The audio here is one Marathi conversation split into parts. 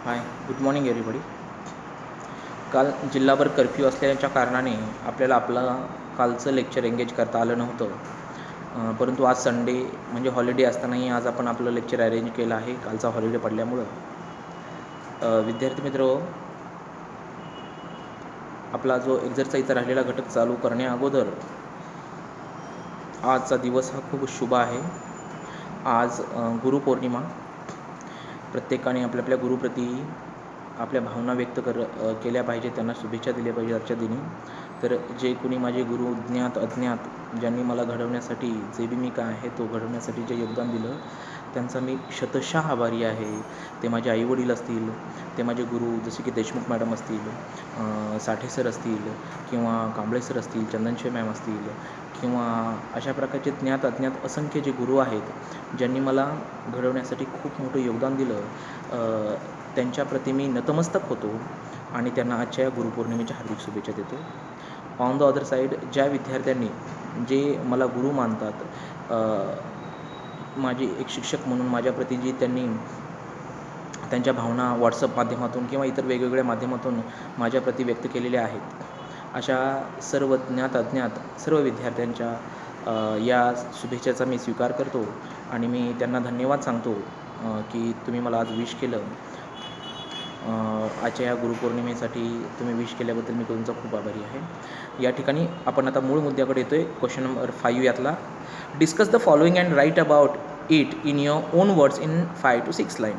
हाय, गुड मॉर्निंग एव्हरीबडी. काल जिल्हाभर कर्फ्यू असल्याच्या कारणाने आपल्याला कालचं लेक्चर एंगेज करता आलं नव्हतं. परंतु आज संडे म्हणजे हॉलिडे असतानाही आज आपण आपलं लेक्चर अरेंज केलं आहे कालचा हॉलिडे पडल्यामुळं. विद्यार्थी मित्र, आपला जो एक्झरसाईजचा राहिलेला घटक चालू करण्या अगोदर आजचा दिवस हा खूप शुभ आहे. आज गुरुपौर्णिमा. प्रत्येकाने आपल्या आपल्या गुरुप्रती आपल्या भावना व्यक्त केल्या पाहिजे, त्यांना शुभेच्छा दिल्या पाहिजे आजच्या दिनी. तर जे कोणी माझे गुरु ज्ञात अज्ञात ज्यांनी मला घडवण्यासाठी जे बी मी काय आहे तो घडवण्यासाठी जे योगदान दिलं त्यांचा मी शतशः आभारी आहे. ते माझे आईवडील असतील, ते माझे गुरु जसे की देशमुख मॅडम असतील, साठे सर असतील, किंवा कांबळे सर असतील, चंदनशे मॅम असतील, किंवा अशा प्रकारचे ज्ञात अज्ञात असंख्य जे गुरु आहेत ज्यांनी मला घडवण्यासाठी खूप मोठं योगदान दिलं, त्यांच्याप्रती मी नतमस्तक होतो आणि त्यांना आजच्या गुरुपौर्णिमेच्या हार्दिक शुभेच्छा देतो. ऑन द अदर साईड, ज्या विद्यार्थ्यांनी जे मला गुरु मानतात, माझे एक शिक्षक म्हणून माझ्याप्रती जी त्यांनी त्यांच्या भावना व्हॉट्सअप माध्यमातून किंवा इतर वेगवेगळ्या माध्यमातून माझ्याप्रती व्यक्त केलेल्या आहेत, अशा सर्व ज्ञात अज्ञात सर्व विद्यार्थ्यांच्या या शुभेच्छाचा मी स्वीकार करतो आणि मी त्यांना धन्यवाद सांगतो की तुम्ही मला आज विश केलं. आजच्या या गुरुपौर्णिमेसाठी तुम्ही विश केल्याबद्दल मी तुमचा खूप आभारी आहे. या ठिकाणी आपण आता मूळ मुद्द्याकडे येतो आहे. क्वेश्चन नंबर 5 यातला, discuss the following and write about it in your own words in 5 to 6 line.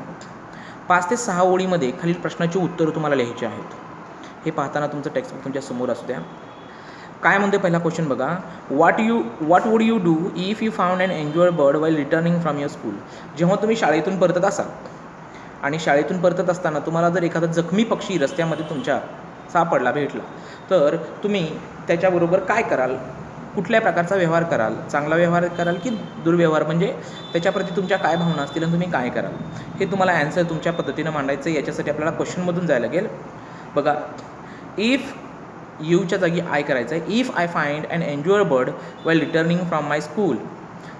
5 ते 6 ओळीमध्ये खालील प्रश्नाची उत्तरं तुम्हाला लिहायची आहेत. हे पाहताना तुमचं टेक्स्टबुक तुमच्या समोर असू द्या. काय म्हणते पहिला क्वेश्चन बघा. What would you do if you found an injured bird while returning from your school. जेव्हा तुम्ही शाळेतून परतत असाल आणि शाळेतून परतत असताना तुम्हाला जर एखादा जखमी पक्षी रस्त्यामध्ये तुमच्या सापडला, भेटला, तर तुम्ही त्याच्याबरोबर काय कराल, कुठल्या प्रकारचा व्यवहार कराल, चांगला व्यवहार कराल की दुर्व्यवहार, म्हणजे त्याच्याप्रती तुमच्या काय भावना असतील आणि तुम्ही काय कराल, हे तुम्हाला ॲन्सर तुमच्या पद्धतीनं मांडायचं आहे. याच्यासाठी आपल्याला क्वेश्चनमधून जायला लागेल. बघा, इफ यूच्या जागी आय करायचं आहे. If I find and enjoy bird while returning from my school.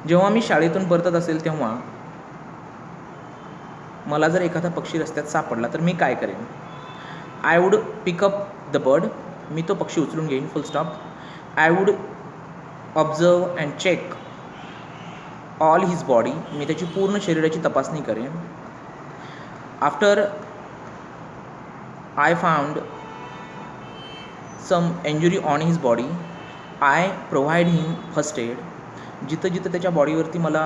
जेव्हा मी शाळेतून परतत असेल तेव्हा मला जर एखादा पक्षी रस्त्यात सापडला तर मी काय करेन. I would pick up the bird. मी तो पक्षी उचलून घेईन, full stop. I would observe and check all his body. मी त्याची पूर्ण शरीराची तपासणी करेन. After I found some injury on his body, I provide him first aid. जिथं जिथं त्याच्या बॉडीवरती मला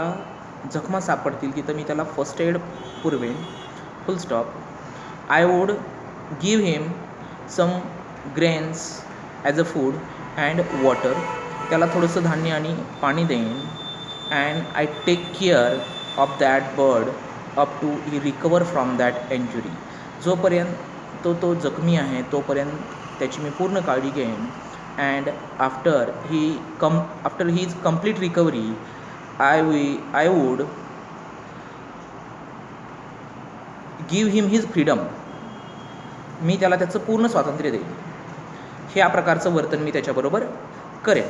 जखमा सापडतील तिथं मी त्याला फर्स्ट एड पुरवेन, full stop. I would give him some grains as a food and water. त्याला थोडंसं धान्य आणि पाणी देईन. And I take care of that bird up to he recover from that injury. जोपर्यंत तो जखमी आहे तोपर्यंत त्याची मी पूर्ण काळजी घेईन. And after his complete recovery I would give him his freedom. मी त्याला त्याचं पूर्ण स्वातंत्र्य देईन. ह्या प्रकारचं वर्तन मी त्याच्याबरोबर करेन.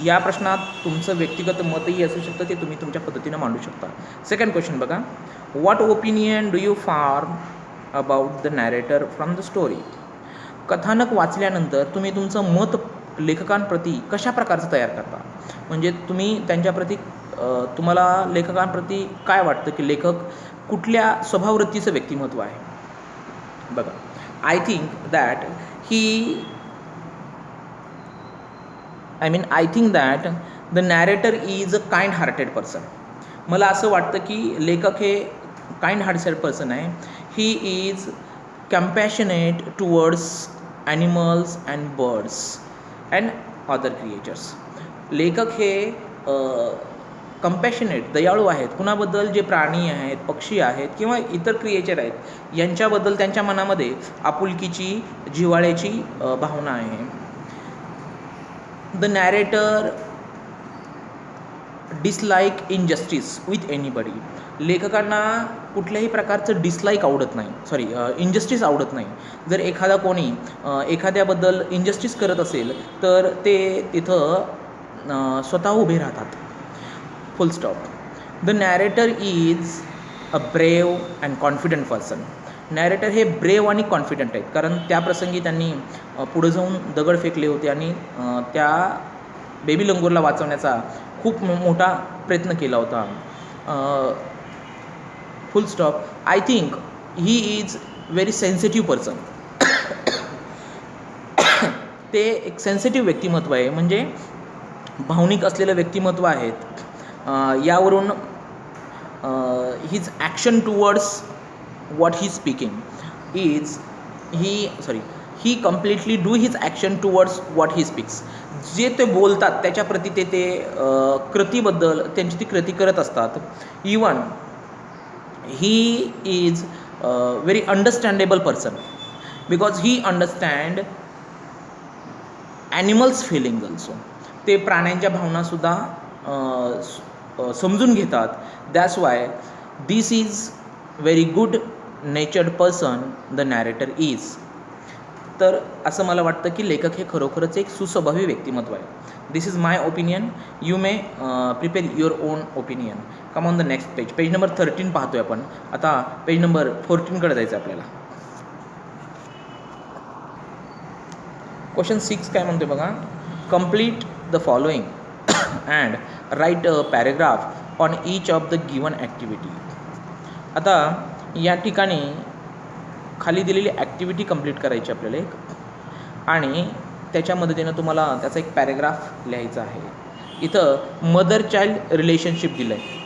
या प्रश्नात तुमचं व्यक्तिगत मतही असू शकतं, ते तुम्ही तुमच्या पद्धतीनं मांडू शकता. सेकंड क्वेश्चन बघा. What opinion do you form about the narrator from the story. कथानक वाचल्यानंतर तुम्ही तुमचं मत लेखकांप्रती कशा प्रकारचं तयार करता, म्हणजे तुम्ही त्यांच्याप्रती तुम्हाला लेखकांप्रती काय वाटतं की लेखक कुठल्या स्वभाववृत्तीचं व्यक्तिमत्व आहे. बघा, I think that the narrator is a kind hearted person. मला असं वाटतं की लेखक हे काइंड हार्टेड पर्सन आहे. He is compassionate towards animals and birds and other creatures. लेखक हे कम्पॅशनेट, दयाळू आहेत. कुणाबद्दल, जे प्राणी आहेत, पक्षी आहेत किंवा इतर क्रिएचर आहेत यांच्याबद्दल त्यांच्या मनामध्ये आपुलकीची, जिव्हाळ्याची भावना आहे. The narrator dislike injustice with anybody. लेखकांना कुठल्याही प्रकारचं डिसलाईक आवडत नाही, इनजस्टिस आवडत नाही. जर एखादा कोणी एखाद्याबद्दल इनजस्टिस करत असेल तर ते तिथं स्वतः उभे राहतात, फुल stop. The narrator is a brave and confident person. Narrator हे ब्रेव आणि कॉन्फिडंट आहेत, कारण त्या प्रसंगी त्यांनी पुढे जाऊन दगड फेकले होते आणि त्या बेबी लंगूरला वाचवण्याचा खूप मोठा प्रयत्न केला होता. फुल stop. I think he is very sensitive person. ते एक सेन्सिटिव्ह व्यक्तिमत्व आहे, म्हणजे भावनिक असलेलं व्यक्तिमत्व आहेत. यावरून his action towards what he speaking is he completely do his action towards what he speaks. जे ते बोलतात त्याच्याप्रती ते कृतीबद्दल त्यांची ती कृती करत असतात. Even he is very understandable person because he understand animals feelings also. ते प्राण्यांच्या भावनासुद्धा समजून घेतात. That's why this is very good natured person the narrator is. तर असं मला वाटतं की लेखक हे खरोखरच एक सुस्वभावी व्यक्तिमत्व आहे. This is my opinion. You may prepare your own opinion. Come on the next page. Page number 13 पाहतोय आपण. आता पेज नंबर 14कडे जायचं आपल्याला. क्वेश्चन 6 काय म्हणतोय बघा. Complete the following and right a paragraph on each of the given activity. आता या ठिकाणी खाली दिलेली ॲक्टिव्हिटी कंप्लीट करायची आपल्याला एक, आणि त्याच्या मदतीनं तुम्हाला त्याचा एक पॅरेग्राफ लिहायचा आहे. इथं मदर चाइल्ड रिलेशनशिप दिलं आहे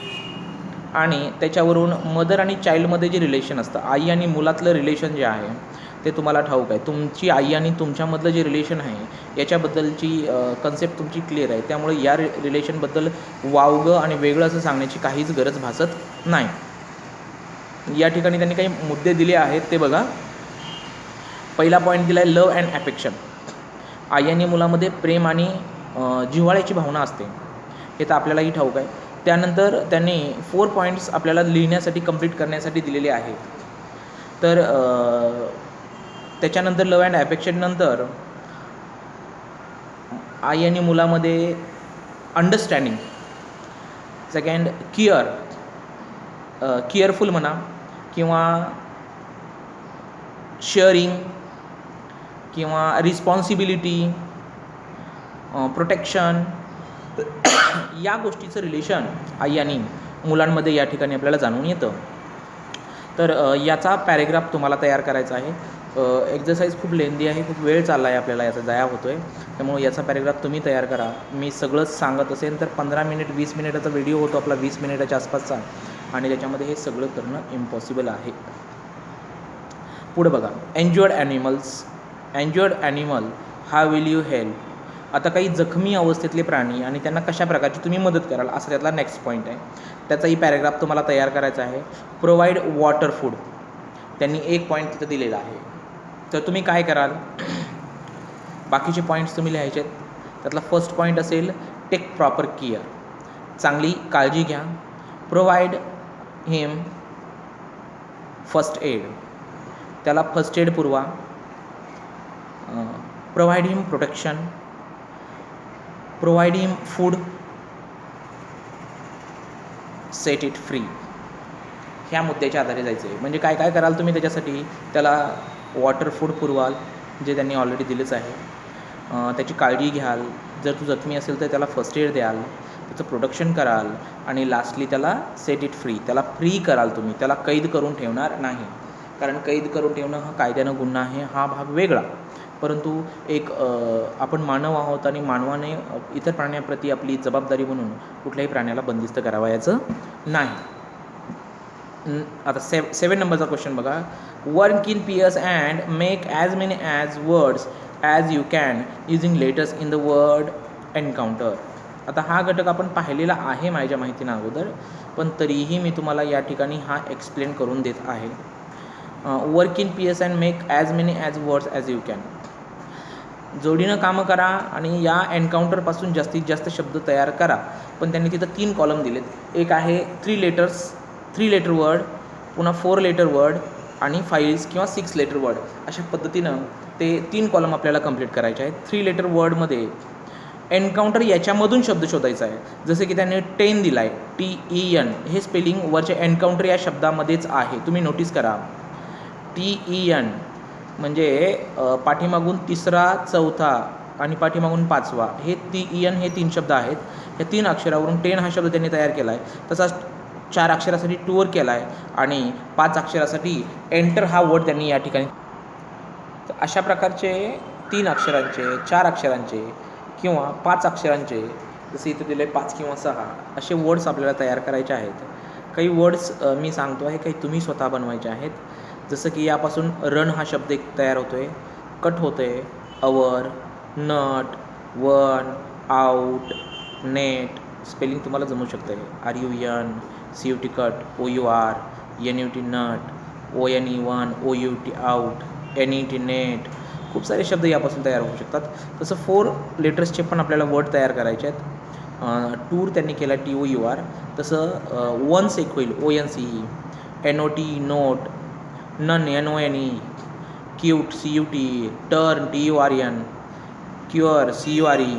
आणि त्याच्यावरून मदर आणि चाइल्डमध्ये जे रिलेशन असतं, आई आणि मुलातलं रिलेशन जे आहे ते तुम्हाला ठाऊक आहे. तुमची आई आणि तुमच्यामधलं जे रिलेशन आहे याच्याबद्दलची कन्सेप्ट तुमची क्लिअर आहे. त्यामुळे या रिलेशनबद्दल वावगं आणि वेगळं असं सांगण्याची काहीच गरज भासत नाही. या ठिकाणी त्यांनी काही मुद्दे दिले आहेत ते बघा. पहिला पॉईंट दिला आहे लव अँड ॲफेक्शन. आई आणि मुलामध्ये प्रेम आणि जिव्हाळ्याची भावना असते, हे तर आपल्यालाही ठाऊक आहे. त्यानंतर त्यांनी 4 पॉईंट्स आपल्याला लिहिण्यासाठी कंप्लीट करण्यासाठी दिलेले आहेत. तर त्याच्यानंतर लव अँड ॲफेक्शन नंतर आई आणि मुलामध्ये अंडरस्टँडिंग. सेकंड केअरफुल म्हणा किंवा शेअरिंग किंवा रिस्पॉन्सिबिलिटी, प्रोटेक्शन, या गोष्टीचं रिलेशन आई आणि मुलांमध्ये या ठिकाणी आपल्याला जाणून येतं. तर याचा पॅरेग्राफ तुम्हाला तयार करायचा आहे. एक्झरसाईज खूप लेंदी आहे, खूप वेळ चालला आहे आपल्याला, याचा जाया होतो आहे. त्यामुळे याचा पॅरेग्राफ तुम्ही तयार करा. मी सगळंच सांगत असेल तर 15 मिनिट 20 मिनिटाचा व्हिडिओ होतो आपला, 20 मिनिटाच्या आसपासचा, आणि त्याच्यामध्ये हे सगळं करणं इम्पॉसिबल आहे. पुढे बघा. Injured animal how will you help. आता काही जखमी अवस्थेतले प्राणी आणि त्यांना कशा प्रकारची तुम्ही मदत कराल, असा त्यातला नेक्स्ट पॉईंट आहे. त्याचाही पॅरेग्राफ तुम्हाला तयार करायचा आहे. प्रोव्हाइड वॉटर फूड, त्यांनी एक पॉईंट तिथं दिलेला आहे. तर तुम्ही काय कराल, बाकीचे पॉईंट्स तुम्ही लिहायचे आहेत. त्यातला फर्स्ट पॉईंट असेल टेक प्रॉपर केअर, चांगली काळजी घ्या. प्रोव्हाइड हिम फर्स्ट एड, त्याला फर्स्ट एड पुरवा. Provide him protection, provide him food, set it free. ह्या मुद्द्याच्या आधारे जायचं आहे. म्हणजे काय काय कराल तुम्ही त्याच्यासाठी, त्याला वॉटर फूड पुरवाल जे त्यांनी ऑलरेडी दिलेच आहे, त्याची काळजी घ्याल, जर तू जखमी असेल तर त्याला फर्स्ट एड द्याल, त्याचं प्रोटेक्शन कराल, आणि लास्टली त्याला सेट इट फ्री, त्याला फ्री कराल तुम्ही, त्याला कैद करून ठेवणार नाही. कारण कैद करून ठेवणं हा कायद्यानं गुन्हा आहे, हा भाग वेगळा. परंतु एक आपण मानव आहोत आणि मानवाने इतर प्राण्याप्रती आपली जबाबदारी म्हणून कुठल्याही प्राण्याला बंदिस्त करावयाचं नाही. आता 7 नंबरचा क्वेश्चन बघा. Work in pairs and make as many as words as you can using letters in the word encounter. आता हा घटक आपण पाहिलेला आहे माझ्या माहितीनं अगोदर, पण तरीही मी तुम्हाला या ठिकाणी हा एक्सप्लेन करून देत आहे. Work in pairs and make as many as words as you can. जोडीनं कामं करा आणि या एन्काउंटरपासून जास्तीत जास्त शब्द तयार करा. पण त्यांनी तिथं 3 कॉलम दिलेत. एक आहे 3 लेटर वर्ड, पुन्हा 4 लेटर वर्ड आणि 5 किंवा 6 लेटर वर्ड. अशा पद्धतीनं ते 3 कॉलम आपल्याला कंप्लीट करायचे आहेत. 3 लेटर वर्डमध्ये एन्काउंटर याच्यामधून शब्द शोधायचा आहे. जसं की त्याने 10 दिला आहे, TEN, हे स्पेलिंग वरच्या एन्काउंटर या शब्दामध्येच आहे. तुम्ही नोटीस करा, TEN म्हणजे पाठीमागून तिसरा, चौथा आणि पाठीमागून पाचवा, हे TEN हे 3 शब्द आहेत. या 3 अक्षरावरून 10 हा शब्द त्यांनी तयार केला आहे. तसाच 4 अक्षरासाठी टूर केला आहे आणि 5 अक्षरासाठी एंटर हा वर्ड त्यांनी या ठिकाणी. तर अशा प्रकारचे 3 अक्षरांचे, 4 अक्षरांचे किंवा 5 अक्षरांचे, जसे इथे दिले 5 किंवा 6, असे वर्ड्स आपल्याला तयार करायचे आहेत. काही वर्ड्स मी सांगतो आहे, काही तुम्ही स्वतः बनवायचे आहेत. जसं की यापासून रन हा शब्द एक तयार होतो आहे, कट होतो आहे, our, nut, one, out, net. Spelling तुम्हाला जमू शकतं आहे. RUN, CUT cut, OUR, NUT nut, ONE1, OUT out, NET net. खूप सारे शब्द यापासून तयार होऊ शकतात. तसं 4 लेटर्सचे पण आपल्याला वर्ड तयार करायचे आहेत. टूर त्यांनी केला TOUR, तसं वन्स एक होईल ONCE, NOT not, none NONE, cute CUT, turn TURN, cure CURE,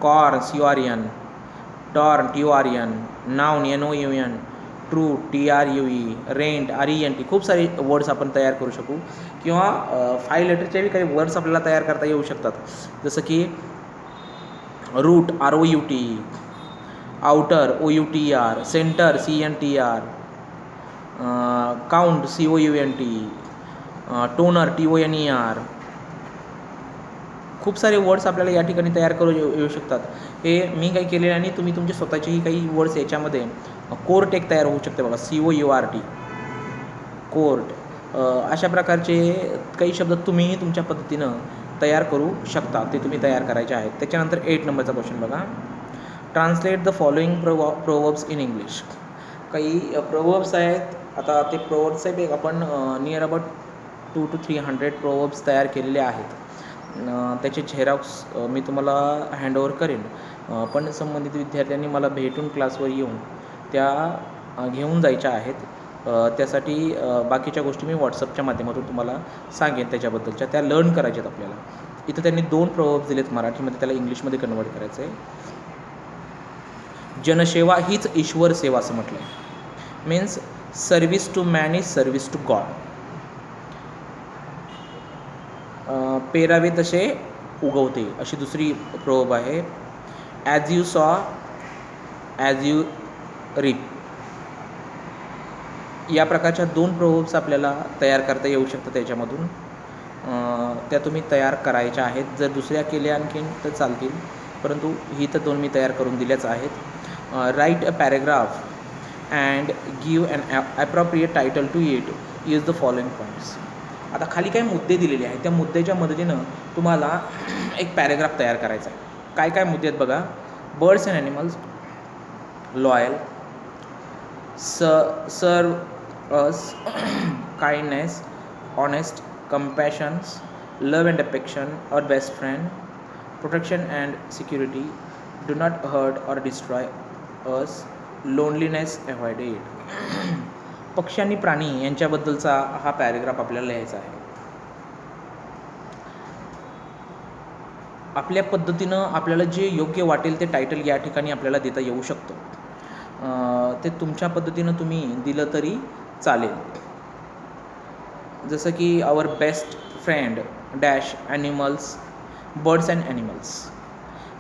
corn CORN, torn TORN, noun NOUN, true TRUE, rent RENT. खूप सारे वर्ड्स आपण तयार करू शकू. किंवा 5 लेटरचे बी काही वर्ड्स आपल्याला तयार करता येऊ शकतात. जसं की route ROUT, outer OUTR, centre CNTR, count COUNT, toner TONER. खूप सारे वर्ड्स आपल्याला या ठिकाणी तयार करू येऊ शकतात. हे मी काही केलेले आणि तुम्ही तुमचे स्वतःचेही काही वर्ड्स याच्यामध्ये. कोर्ट एक तयार होऊ शकते बघा, COURT, कोर्ट. अशा प्रकारचे काही शब्द तुम्हीही तुमच्या पद्धतीनं तयार करू शकता. ते तुम्ही तयार करायचे आहेत. त्याच्यानंतर 8 नंबरचा क्वेश्चन बघा, translate the following proverbs in English. काही प्रोवर्ब्स आहेत. आता ते प्रोवर्ब्स एक आपण नियर अबाउट 200 to 300 प्रोवर्ब्स तयार केलेले आहेत. त्याचे झेरॉक्स मी तुम्हाला हँडओव्हर करेन. पण संबंधित विद्यार्थ्यांनी मला भेटून क्लासवर येऊन त्या घेऊन जायच्या आहेत. त्यासाठी बाकीच्या गोष्टी मी व्हॉट्सअपच्या माध्यमातून तुम्हाला सांगेन. त्याच्याबद्दलच्या त्या लर्न करायच्यात आपल्याला. इथं त्यांनी 2 प्रोवर्ब्स दिलेत मराठीमध्ये, त्याला इंग्लिशमध्ये कन्वर्ट करायचं आहे. जनसेवा हीच ईश्वर सेवा असं म्हटलं आहे. Means service to man is service to God. पेरावे तसे उगवते, अशी दुसरी प्रोवर्ब आहे. As you sow as you reap. या प्रकारच्या 2 प्रोवर्ब्स आपल्याला तयार करता येऊ शकतात त्याच्यामधून. त्या तुम्ही तयार करायच्या आहेत. जर दुसऱ्या केल्या आणखीन तर चालतील, परंतु ही तर 2 मी तयार करून दिल्याच आहेत. Write a paragraph and give an appropriate title to it. Use the following points. आता खाली काही मुद्दे दिलेले आहेत. त्या मुद्द्याच्या मदतीनं तुम्हाला एक पॅरेग्राफ तयार करायचा आहे. काय काय मुद्दे आहेत बघा. बर्ड्स अँड ॲनिमल्स, लॉयल, सर्व अस, kindness, honest, compassions, love and affection, our best friend, protection and security, do not hurt or destroy us, loneliness avoided. पक्षी आणि प्राणी यांच्याबद्दलचा हा पॅरेग्राफ आपल्याला लिहायचा आहे. आपल्या पद्धतीनं आपल्याला जे योग्य वाटेल ते टायटल या ठिकाणी आपल्याला देता येऊ शकतं. ते तुमच्या पद्धतीनं तुम्ही दिलं तरी चालेल. जसं की our best friend dash animals, birds and animals,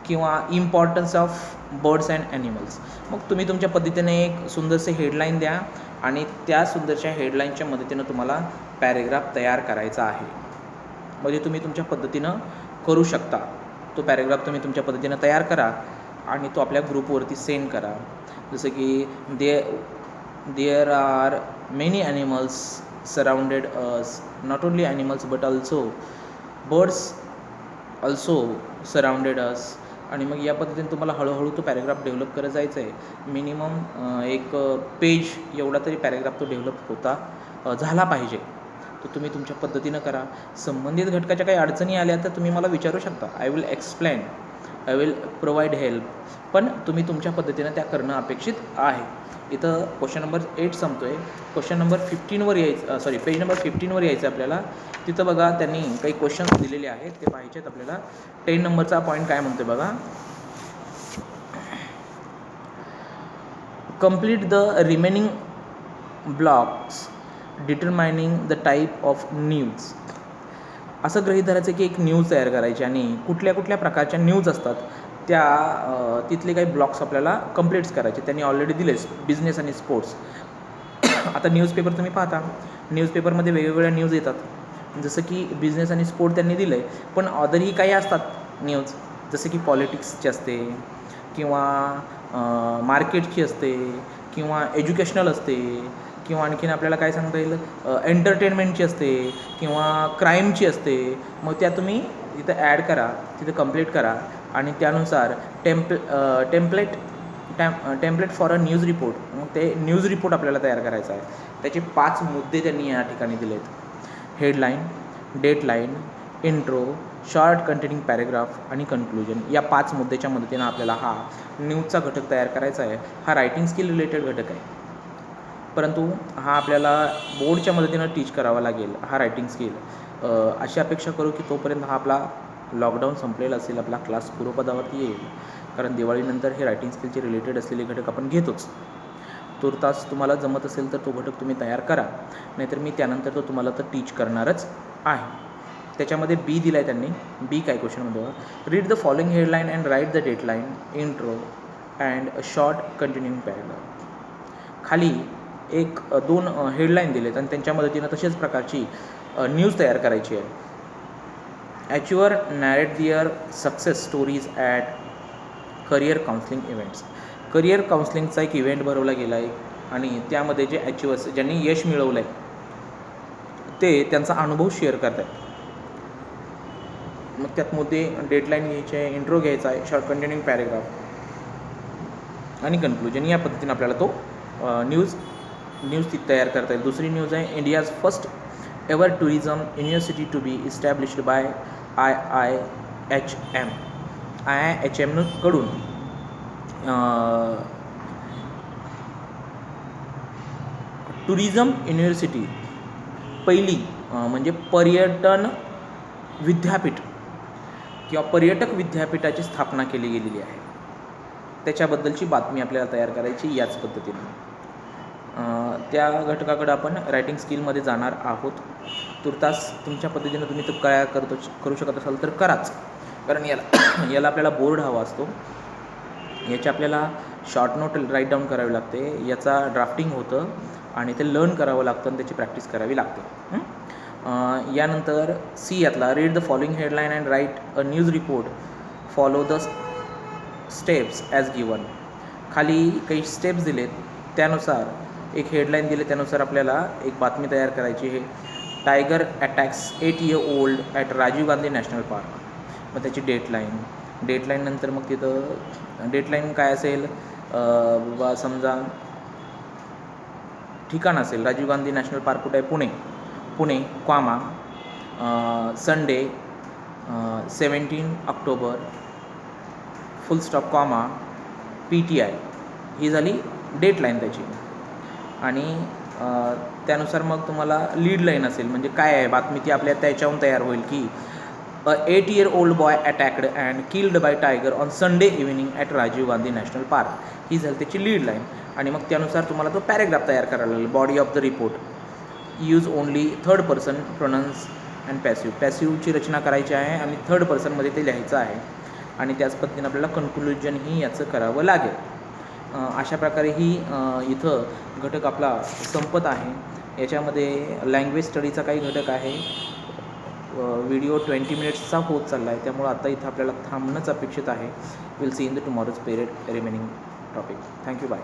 किंवा importance of birds and animals. मग तुम्ही तुमच्या पद्धतीने एक सुंदरसे हेडलाईन द्या आणि त्या सुंदरच्या हेडलाईनच्या मदतीनं तुम्हाला पॅरेग्राफ तयार करायचा आहे. म्हणजे तुम्ही तुमच्या पद्धतीनं करू शकता. तो पॅरेग्राफ तुम्ही तुमच्या पद्धतीनं तयार करा आणि तो आपल्या ग्रुपवरती सेंड करा. जसं की there are many animals surrounded us, not only animals but also birds also surrounded us. आणि मग या पद्धतीने तुम्हाला हळूहळू तो पॅरेग्राफ डेव्हलप करत जायचं आहे. मिनिमम एक पेज एवढा तरी पॅरेग्राफ तो डेव्हलप झाला पाहिजे. तो तुम्ही तुमच्या पद्धतीनं करा. संबंधित घटकाच्या काही अडचणी आल्या तर तुम्ही मला विचारू शकता. I will explain, I will provide help. पण तुम्ही तुमच्या पद्धतीनं त्या करणं अपेक्षित आहे. इथं क्वेश्चन नंबर 8 संपतो आहे. क्वेश्चन नंबर 15वर यायचं, पेज नंबर 15वर यायचं आपल्याला. तिथं बघा त्यांनी काही क्वेश्चन्स दिलेले आहेत, ते पाहिजे आहेत आपल्याला. 10 नंबरचा पॉईंट काय म्हणतो बघा. Complete the remaining blocks डिटरमायनिंग the type of news. असं गृहीत धरायचं की एक न्यूज तयार करायची आणि कुठल्या कुठल्या प्रकारच्या न्यूज असतात त्या तिथले काही ब्लॉक्स आपल्याला कंप्लीट्स करायचे. त्यांनी ऑलरेडी दिलेच बिझनेस आणि स्पोर्ट्स. आता न्यूजपेपर तुम्ही पाहता, न्यूजपेपरमध्ये वेगवेगळ्या न्यूज येतात. जसं की बिझनेस आणि स्पोर्ट त्यांनी दिलं आहे, पण अदरही काही असतात न्यूज, जसं की पॉलिटिक्सची असते किंवा मार्केटची असते किंवा एज्युकेशनल असते किंवा आणखीन आपल्याला काय सांगता येईल एंटरटेनमेंटची असते किंवा क्राईमची असते. मग त्या तुम्ही तिथं ॲड करा, तिथं कंप्लीट करा आणि त्यानुसार template for a news report. मग ते न्यूज रिपोर्ट आपल्याला तयार करायचा आहे. त्याचे 5 मुद्दे त्यांनी या ठिकाणी दिले आहेत. Headline, dateline, intro, short containing paragraph आणि कन्क्लुजन. या 5 मुद्द्याच्या मदतीनं आपल्याला हा न्यूजचा घटक तयार करायचा आहे. हा रायटिंग स्किल रिलेटेड घटक आहे, परंतु हा आपल्याला बोर्डच्या मदतीनं टीच करावा लागेल. हा रायटिंग स्किल अशी अपेक्षा करू की तोपर्यंत हा आपला लॉकडाऊन संपलेला असेल, आपला क्लास पूर्वपदावरती येईल. कारण दिवाळीनंतर हे रायटिंग स्किलचे रिलेटेड असलेले घटक आपण घेतोच. तुर्तास तुम्हाला जमत असेल तर तो घटक तुम्ही तयार करा, नाहीतर मी त्यानंतर तो तुम्हाला तर टीच करणारच आहे. त्याच्यामध्ये बी दिला आहे त्यांनी. बी काय क्वेश्चनमध्ये, read the following headline and write the dateline, intro and a short continuing paragraph. खाली 1-2 हेडलाईन दिलेत आणि त्यांच्या मदतीनं तशाच प्रकारची न्यूज तयार करायची आहे. Ask your narrate their success stories at career counselling events. Career काउन्सिलिंगचा एक इव्हेंट भरवला गेला आहे आणि त्यामध्ये जे ॲच्युअर्स, ज्यांनी यश मिळवलं आहे ते त्यांचा अनुभव शेअर करत आहेत. मग त्यात मुद्दे डेटलाईन घ्यायचे आहे, इंट्रो घ्यायचा आहे, शॉर्ट कंटेनिंग पॅरेग्राफ आणि कन्क्लुजन. या पद्धतीने आपल्याला तो न्यूज ती तयार करता येईल. दुसरी न्यूज आहे, India's first ever tourism university to be established by IIHM. IIHM कडून टुरिझम युनिव्हर्सिटी पहिली म्हणजे पर्यटन विद्यापीठ किंवा पर्यटक विद्यापीठाची स्थापना केली गेलेली आहे. त्याच्याबद्दलची बातमी आपल्याला तयार करायची याच पद्धतीने. त्या घटकाकडं आपण रायटिंग स्किलमध्ये जाणार आहोत. तुर्तास तुमच्या पद्धतीनं तुम्ही तो काय करू शकत असाल तर कराच, कारण याला आपल्याला बोर्ड हवा असतो. याची आपल्याला शॉर्ट नोट राईट डाऊन करावी लागते, याचा ड्राफ्टिंग होतं आणि ते लर्न करावं लागतं आणि त्याची प्रॅक्टिस करावी लागते. यानंतर सी यातला, read the following headline and right a news report, follow the steps as given. खाली काही स्टेप्स दिलेत, त्यानुसार एक हेडलाईन दिले, त्यानुसार आपल्याला एक बातमी तयार करायची आहे. Tiger attacks 8-year-old at Rajiv Gandhi national park. मग त्याची डेटलाईन नंतर मग तिथं डेटलाईन काय असेल, बाबा समजा ठिकाण असेल, राजीव गांधी नॅशनल पार्क कुठे आहे, पुणे क्वामा, संडे 17 ऑक्टोबर फुल स्टॉप कॉमा PTI. ही झाली डेटलाईन त्याची. आणि त्यानुसार मग तुम्हाला लीड लाईन असेल, म्हणजे काय आहे बातमी ती आपल्या त्याच्याहून तयार होईल की a 8-year-old boy attacked and killed by tiger on Sunday evening at Rajiv Gandhi national Park. ही झाली त्याची लीड लाईन. आणि मग त्यानुसार तुम्हाला तो पॅरेग्राफ तयार करायला लागेल. Body of the report, use only third person pronouns and पॅसिव्हची रचना करायची आहे आणि थर्ड पर्सनमध्ये ते लिहायचं आहे. आणि त्याच पद्धतीने आपल्याला कन्क्लुजनही याचं करावं लागेल. अशा प्रकारे ही इथं घटक आपला संपत आहे. याच्यामध्ये लँग्वेज स्टडीचा काही घटक आहे. व्हिडिओ 20 मिनिट्सचा होत चालला आहे, त्यामुळं आता इथं आपल्याला थांबणंच अपेक्षित आहे. Will see in the tomorrow's period remaining topic. Thank you, bye.